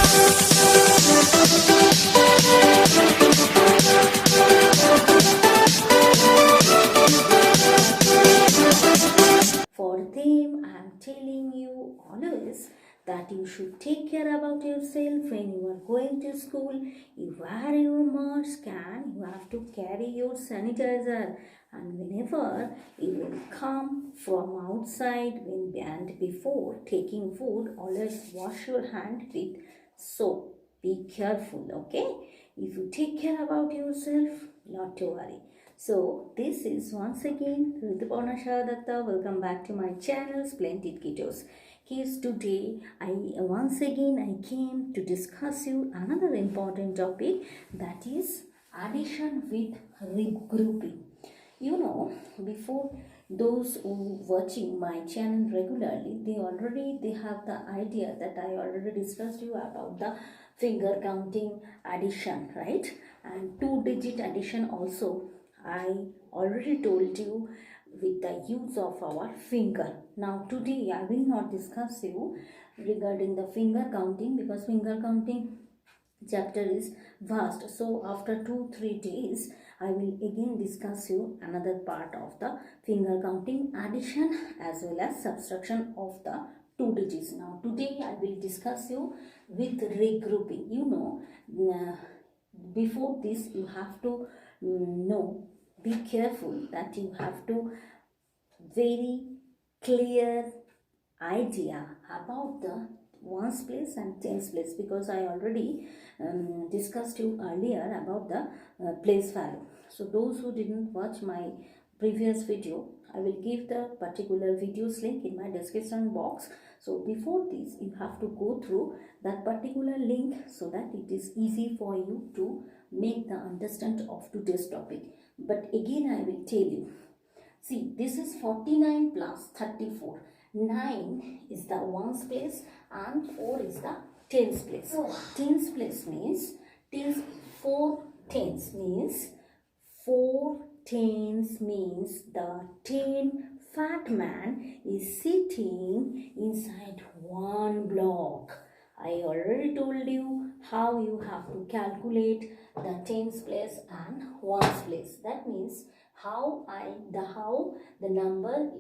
For them, I am telling you always that you should take care about yourself when you are going to school. You wear your mask and you have to carry your sanitizer. And whenever you will come from outside and before taking food, always wash your hand with soap. Be careful, okay? If you take care about yourself, not to worry. So this is once again Ritupana Shadatta. Welcome back to my channel Splendid Kiddos. Kids, today I came to discuss you another important topic, that is addition with regrouping. You know, before those who watching my channel regularly, they have the idea that I already discussed you about the finger counting addition, right? And two-digit addition also. I already told you with the use of our finger. Now today I will not discuss you regarding the finger counting, because finger counting chapter is vast. So after 2-3 days I will again discuss you another part of the finger counting addition as well as subtraction of the two digits. Now today I will discuss you with regrouping. You know, before this you have to know, be careful that you have to very clear idea about the ones place and tens place, because I already discussed you earlier about the place value. So those who didn't watch my previous video, I will give the particular videos link in my description box. So before this you have to go through that particular link so that it is easy for you to make the understand of today's topic. But again I will tell you, see, this is 49 plus 34. 9 is the ones place and 4 is the tens place. So tens place means 4 tens means 4 tens means the 10 fat man is sitting inside one block. I already told you how you have to calculate the tens place and ones place. That means how the number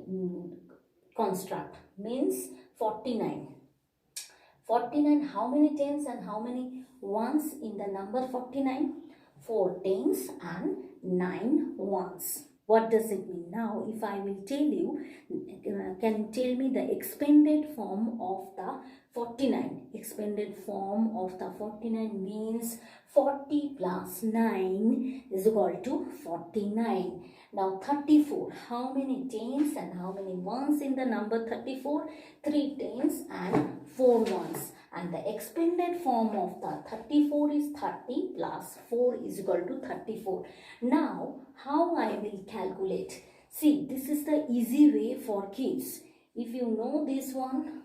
construct means 49. 49, how many tens and how many ones in the number 49? 4 tens and 9 ones. What does it mean? Now, if I will tell you, can you tell me the expanded form of the 49? Expanded form of the 49 means 40 plus 9 is equal to 49. Now 34, how many tens and how many ones in the number 34? 3 tens and 4 ones. And the expanded form of the 34 is 30 plus 4 is equal to 34. Now, how I will calculate? See, this is the easy way for kids. If you know this one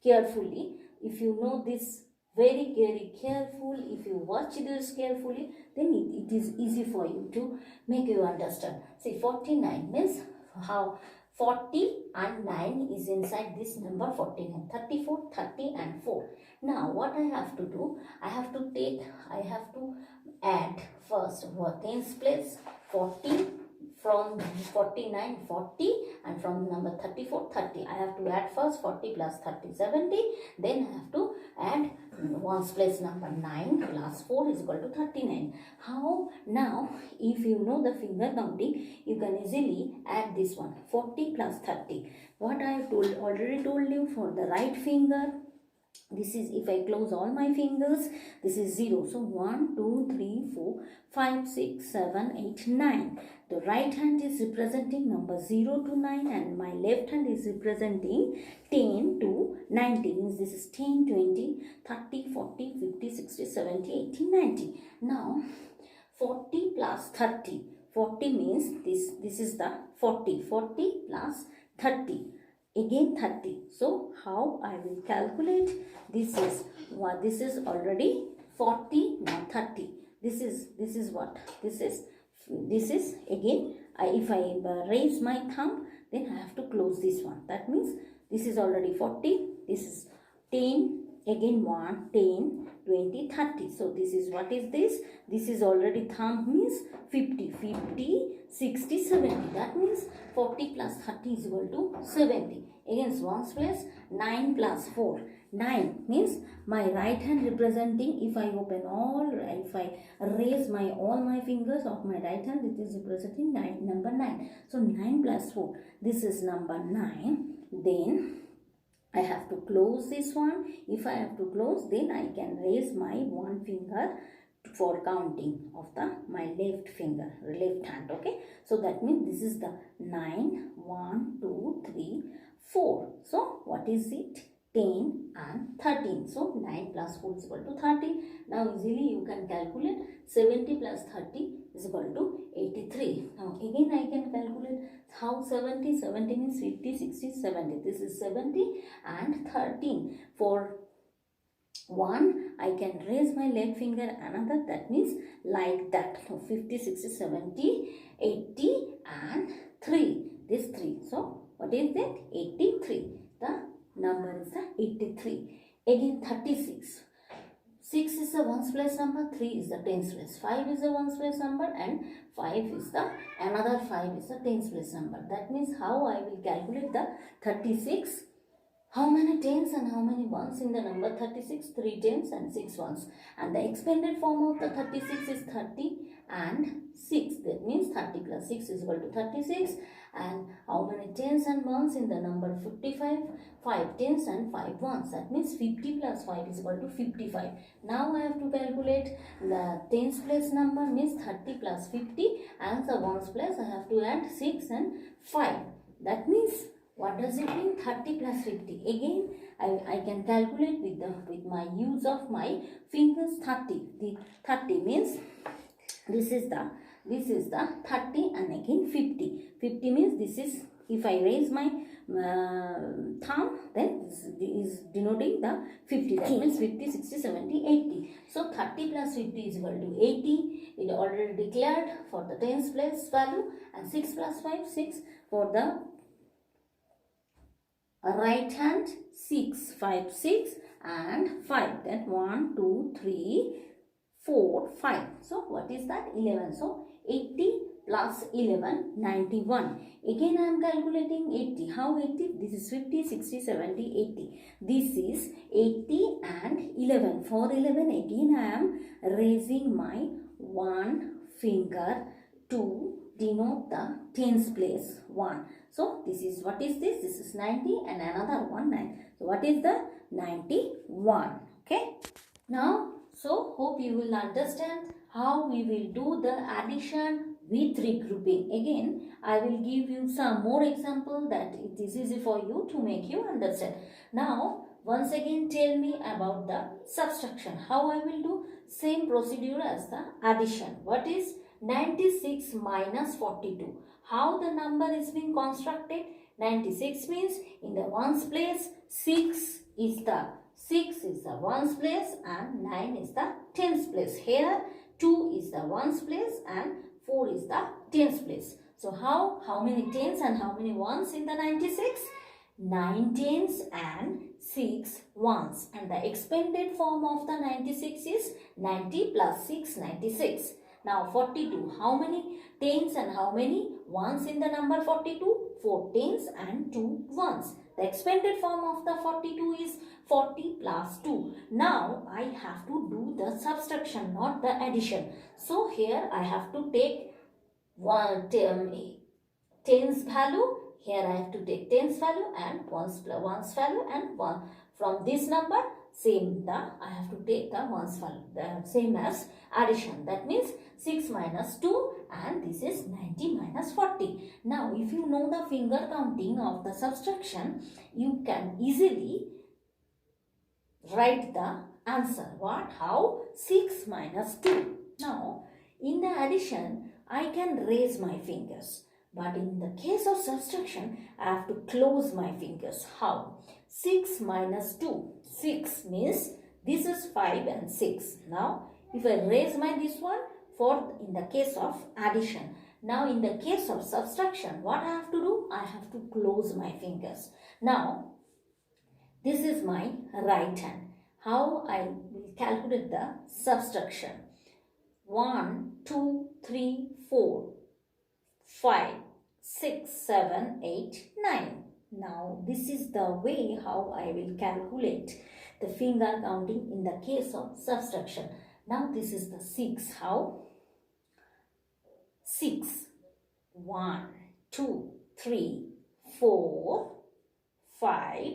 carefully, if you know this very careful, if you watch this carefully, then it is easy for you to make you understand. See, 49 means how 40 and 9 is inside this number 49. 34, 30 and 4. Now what I have to do, I have to add first tens place 40, from 49 40, and from number 34 30. I have to add first 40 plus 30 70, then I have to add ones place number 9 plus 4 is equal to 39. How? Now if you know the finger counting, you can easily add this one, 40 plus 30. What I have already told you, for the right finger, this is, if I close all my fingers, this is 0. So 1, 2, 3, 4, 5, 6, 7, 8, 9. The right hand is representing number 0 to 9 and my left hand is representing 10 to 90. Means this is 10, 20, 30, 40, 50, 60, 70, 80, 90. Now 40 plus 30. 40 means this is the 40. 40 plus 30. Again 30. So how I will calculate? This is what, this is already 40, now 30. This is what? This is again, if I raise my thumb, then I have to close this one. That means this is already 40. This is 10. Again 1, 10, 20, 30. So this is what is this? This is already thumb means 50. 50, 60, 70. That means 40 plus 30 is equal to 70. Again, ones place 9 plus 4. 9 means my right hand representing, if I open all, if I raise my all my fingers of my right hand, it is representing number 9. So 9 plus 4, this is number 9. Then I have to close this one. If I have to close, then I can raise my one finger for counting of my left finger, left hand. Okay, so that means this is the 9, 1, 2, 3, 4. So what is it? 10 and 13. So 9 plus 4 is equal to 30. Now easily you can calculate 70 plus 30 is equal to 83. Now again I can calculate how 70. 70 means 50, 60, 70. This is 70 and 13. For 1 I can raise my left finger, another, that means like that. So 50, 60, 70, 80 and 3. This 3. So what is that? 83. The number is the 83. Again 36. 6 is the ones place number, 3 is the tens place, 5 is the ones place number, and 5 is the another 5 is the tens place number. That means how I will calculate the 36. How many tens and how many ones in the number 36? 3 tens and 6 ones. And the expanded form of the 36 is 30 and 6. That means 30 plus 6 is equal to 36. And how many tens and ones in the number 55? 5 tens and 5 ones. That means 50 plus 5 is equal to 55. Now I have to calculate the tens place number, means 30 plus 50, and the ones place I have to add 6 and 5. That means what does it mean? 30 plus 50. Again, I can calculate with my use of my fingers 30. The 30 means this is the 30 and again 50. 50 means this is, if I raise my thumb, then this is denoting the 50. That means 50, 60, 70, 80. So 30 plus 50 is equal to 80. It already declared for the tens place value, and 6 plus 5, 6 for the right hand, 6, 5, 6 and 5. Then 1, 2, 3, 4, 5. So what is that? 11. So 80 plus 11, 91. Again I am calculating 80. How 80? This is 50, 60, 70, 80. This is 80 and 11. For 11 again I am raising my one finger to denote the tens place 1. So this is, what is this? This is 90 and another one 9. So what is the 91? Okay. Now, so hope you will understand how we will do the addition with regrouping. Again, I will give you some more example that it is easy for you to make you understand. Now, once again tell me about the subtraction. How I will do? Same procedure as the addition. What is 96 minus 42? How the number is being constructed? 96 means in the ones place 6 is the ones place and 9 is the tens place. Here 2 is the ones place and 4 is the tens place. So how many tens and how many ones in the 96? 9 tens and 6 ones. And the expanded form of the 96 is 90 plus 6, 96. Now 42. How many tens and how many ones in the number 42? 4 tens and 2 ones. The expanded form of the 42 is 40 plus 2. Now I have to do the subtraction, not the addition. So here I have to take tens value. Here I have to take tens value and ones value, and 1 from this number. I have to take the ones value, the same as addition. That means 6 minus 2 and this is 90 minus 40. Now if you know the finger counting of the subtraction, you can easily write the answer. What? How? 6 minus 2. Now in the addition, I can raise my fingers. But in the case of subtraction, I have to close my fingers. How? 6 minus 2. 6 means this is 5 and 6. Now, if I raise my this one in the case of addition. Now, in the case of subtraction, what I have to do? I have to close my fingers. Now, this is my right hand. how I will calculate the subtraction. 1, 2, 3, 4, 5, 6, 7, 8, 9. Now this is the way how I will calculate the finger counting in the case of subtraction. Now this is the 6. How? 6. 1, 2, 3, 4, 5,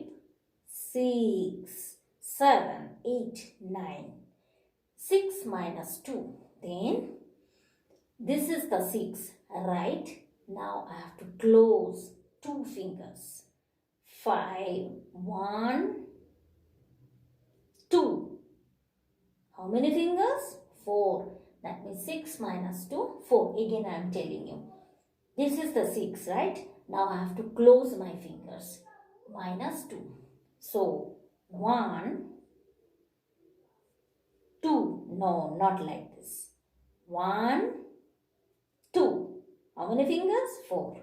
6, 7, 8, 9. 6 minus 2. Then this is the 6, right? Now I have to close 2 fingers. 5, 1, 2. How many fingers? 4. That means 6 minus 2, 4. Again I am telling you. This is the 6, right? Now I have to close my fingers. Minus 2. So 1, 2. No, not like this. 1, 2. How many fingers? 4.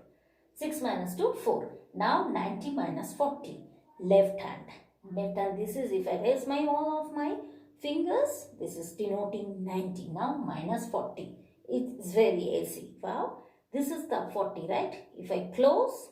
6 minus 2, 4. Now 90 minus 40. Left hand. Left hand, this is, if I raise my all of my fingers, this is denoting 90. Now minus 40. It's very easy. Wow. This is the 40, right? If I close,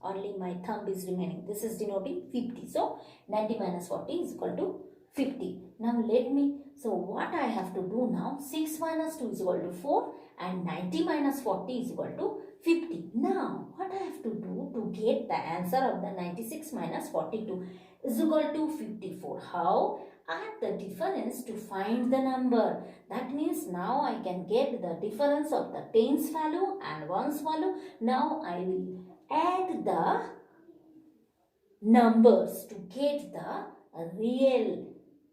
only my thumb is remaining. This is denoting 50. So 90 minus 40 is equal to 50. Now let me, so what I have to do now, 6 minus 2 is equal to 4 and 90 minus 40 is equal to 50. Now what I have to do to get the answer of the 96 minus 42 is equal to 54. How? Add the difference to find the number. That means now I can get the difference of the tens value and ones value. Now I will add the numbers to get the real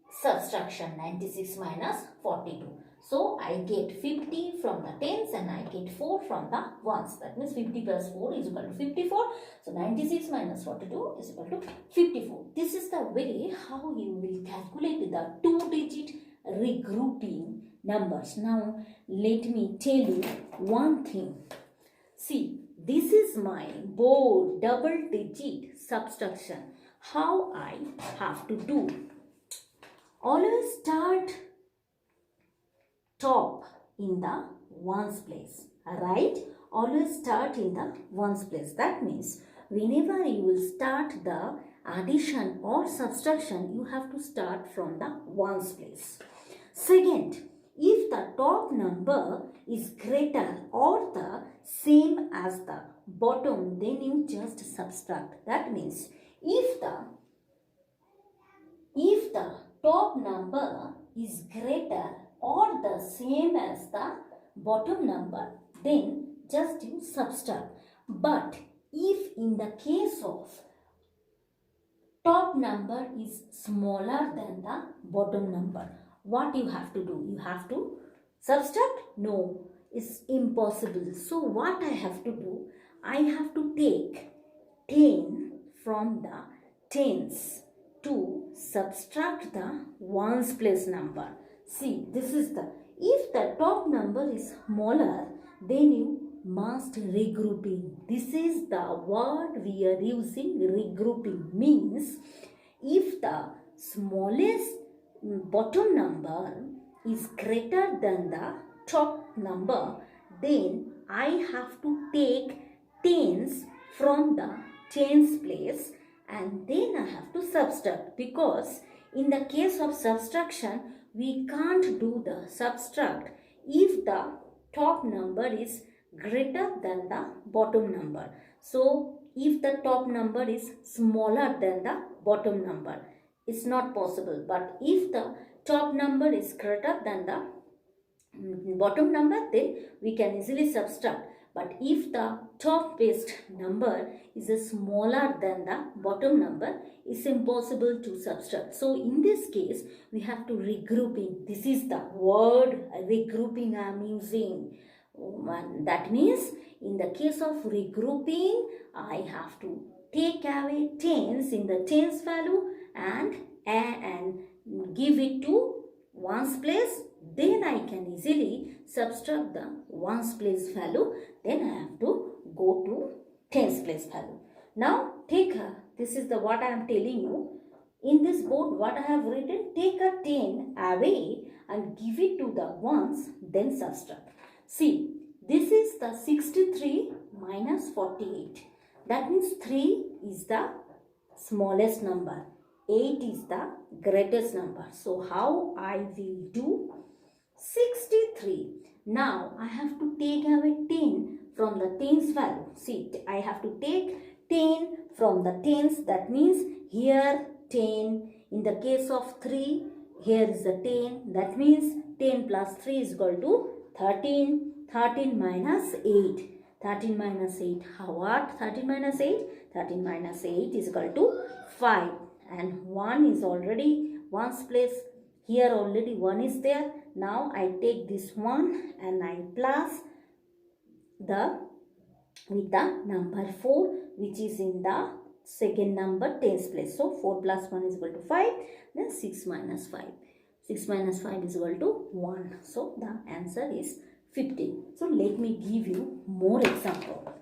subtraction, 96 minus 42. So I get 50 from the tens and I get 4 from the ones. That means 50 plus 4 is equal to 54. So 96 minus 42 is equal to 54. This is the way how you will calculate the 2-digit regrouping numbers. Now let me tell you one thing. See, this is my board double-digit subtraction. How I have to do? Always start top in the ones place, right? Always start in the ones place. That means whenever you will start the addition or subtraction, you have to start from the ones place. Second, if the top number is greater or the same as the bottom, then you just subtract. That means if the top number is greater or the same as the bottom number, then just you subtract. But if in the case of top number is smaller than the bottom number, what you have to do? You have to subtract? No, it's impossible. So what I have to do? I have to take 10 from the tens to subtract the ones place number. See, this is the, if the top number is smaller, then you must regrouping. This is the word we are using, regrouping. Means if the smallest bottom number is greater than the top number, then I have to take tens from the tens place and then I have to subtract, because in the case of subtraction we can't do the subtract if the top number is greater than the bottom number. So if the top number is smaller than the bottom number, it's not possible. But if the top number is greater than the bottom number, then we can easily subtract. But if the top based number is smaller than the bottom number, it's impossible to subtract. So in this case, we have to regrouping. This is the word regrouping I am using. That means in the case of regrouping, I have to take away tens in the tens value and give it to ones place. Then I can easily subtract the ones place value. Then I have to go to tens place value. Now take this is the what I am telling you. In this board, what I have written, take a 10 away and give it to the ones, then subtract. See, this is the 63 minus 48. That means 3 is the smallest number. 8 is the greatest number. So, how I will do? 63. Now, I have to take away 10 from the tens value. See, I have to take 10 from the tens. That means here 10. In the case of 3, here is the 10. That means 10 plus 3 is equal to 13. 13 minus 8. 13 minus 8. How what? 13 minus 8? 13 minus 8 is equal to 5. And 1 is already 1's place. Here already 1 is there. Now I take this 1 and I plus with the number 4, which is in the second number tens place. So 4 plus 1 is equal to 5. Then 6 minus 5. 6 minus 5 is equal to 1. So the answer is 15. So let me give you more example.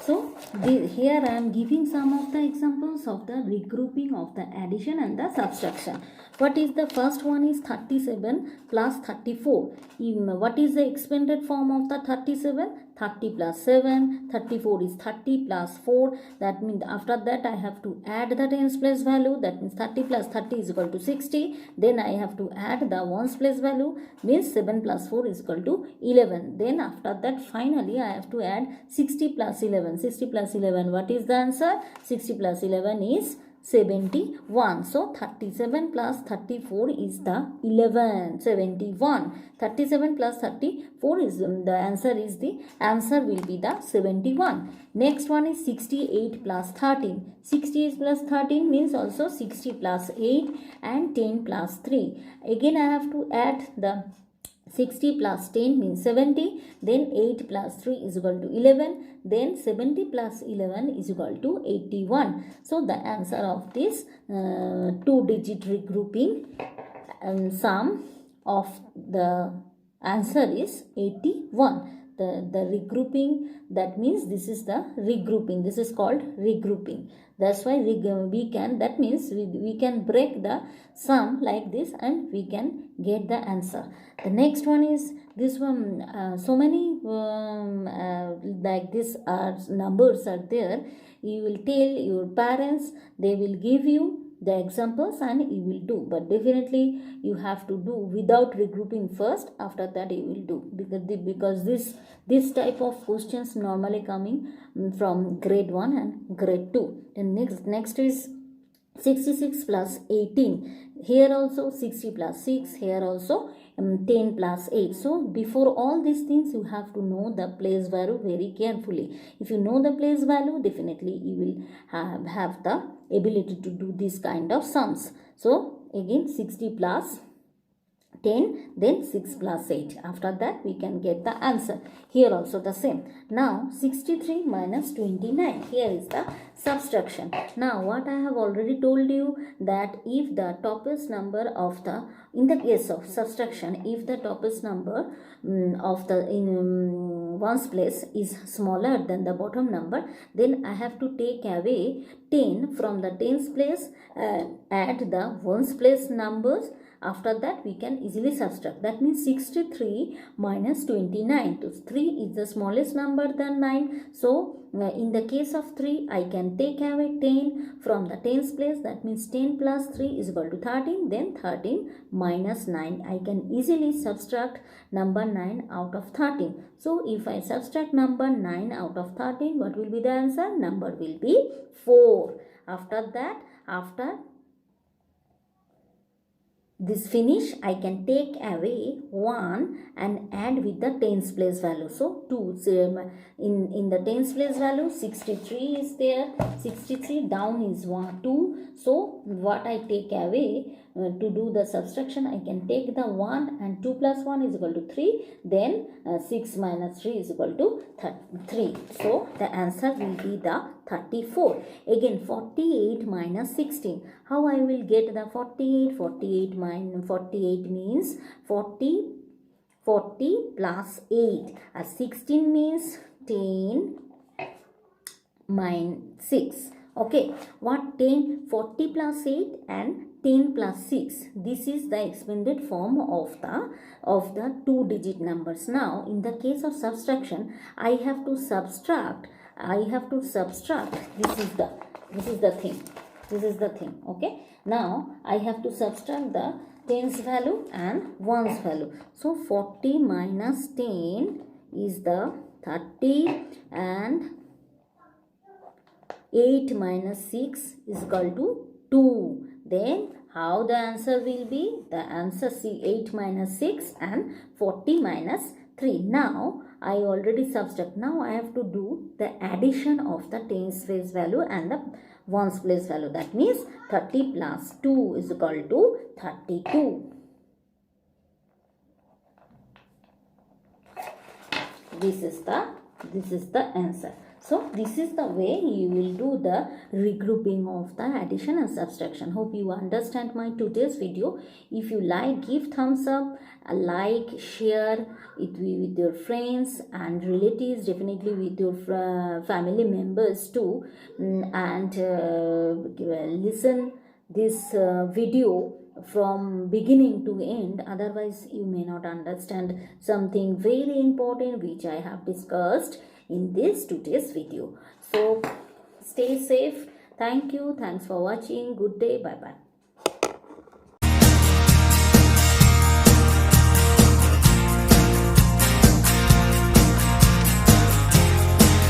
So here I am giving some of the examples of the regrouping of the addition and the subtraction. What is the first one is 37 plus 34. What is the expanded form of the 37? 30 plus 7. 34 is 30 plus 4. That means after that I have to add the tens place value. That means 30 plus 30 is equal to 60. Then I have to add the ones place value. Means 7 plus 4 is equal to 11. Then after that finally I have to add 60 plus 11. 60 plus 11. What is the answer? 60 plus 11 is 71. So 37 plus 34 is the 71. 37 plus 34 is the answer will be the 71. Next one is 68 plus 13. 68 plus 13 means also 60 plus 8 and 10 plus 3. Again I have to add the 60 plus 10 means 70. Then 8 plus 3 is equal to 11. Then 70 plus 11 is equal to 81. So the answer of this two-digit regrouping sum of the answer is 81. The regrouping, that means this is the regrouping. This is called regrouping. That's why we can, that means we can break the sum like this and we can get the answer. The next one is this one. So many like this numbers are there. You will tell your parents, they will give you the examples and you will do, but definitely you have to do without regrouping first. After that you will do, because this type of questions normally coming from grade 1 and grade 2. And next is 66 plus 18. Here also 60 plus 6. Here also 10 plus 8. So before all these things you have to know the place value very carefully. If you know the place value, definitely you will have the ability to do this kind of sums. So again 60 plus 10, then 6 plus 8. After that we can get the answer. Here also the same. Now 63 minus 29. Here is the subtraction. Now what I have already told you, that if the topmost number of the, in the case of subtraction, if the topmost number of the ones place is smaller than the bottom number, then I have to take away 10 from the tens place, add the ones place numbers. After that we can easily subtract. That means 63 minus 29. So 3 is the smallest number than 9. So in the case of 3, I can take away 10 from the tens place. That means 10 plus 3 is equal to 13. Then 13 minus 9. I can easily subtract number 9 out of 13. So if I subtract number 9 out of 13, what will be the answer? Number will be 4. After that, after this finish, I can take away 1 and add with the tens place value. So 2, in the tens place value 63 is there. 63 down is 2. So what I take away to do the subtraction, I can take the 1 and 2 plus 1 is equal to 3. Then 6 minus 3 is equal to 3. So the answer will be the 34. Again 48 minus 16. How I will get the 48? 48 means 40 plus 8. 16 means 10 minus 6. Okay, what 10, 40 plus 8 and 10 plus 6. This is the expanded form of the two-digit numbers. Now, in the case of subtraction, I have to subtract. This is the thing. Okay. Now, I have to subtract the tens value and ones value. So, 40 minus 10 is the 30 and 8 minus 6 is equal to 2. Then how the answer will be? The answer, see, 8 minus 6 and 40 minus 3. Now I already subtract. Now I have to do the addition of the tens place value and the ones place value. That means 30 plus 2 is equal to 32. This is the answer. So this is the way you will do the regrouping of the addition and subtraction. Hope you understand my today's video. If you like, give thumbs up, like, share it with your friends and relatives, definitely with your family members too, and listen this video from beginning to end, otherwise you may not understand something very important which I have discussed in this today's video. So stay safe. Thank you. Thanks for watching. Good day. Bye bye.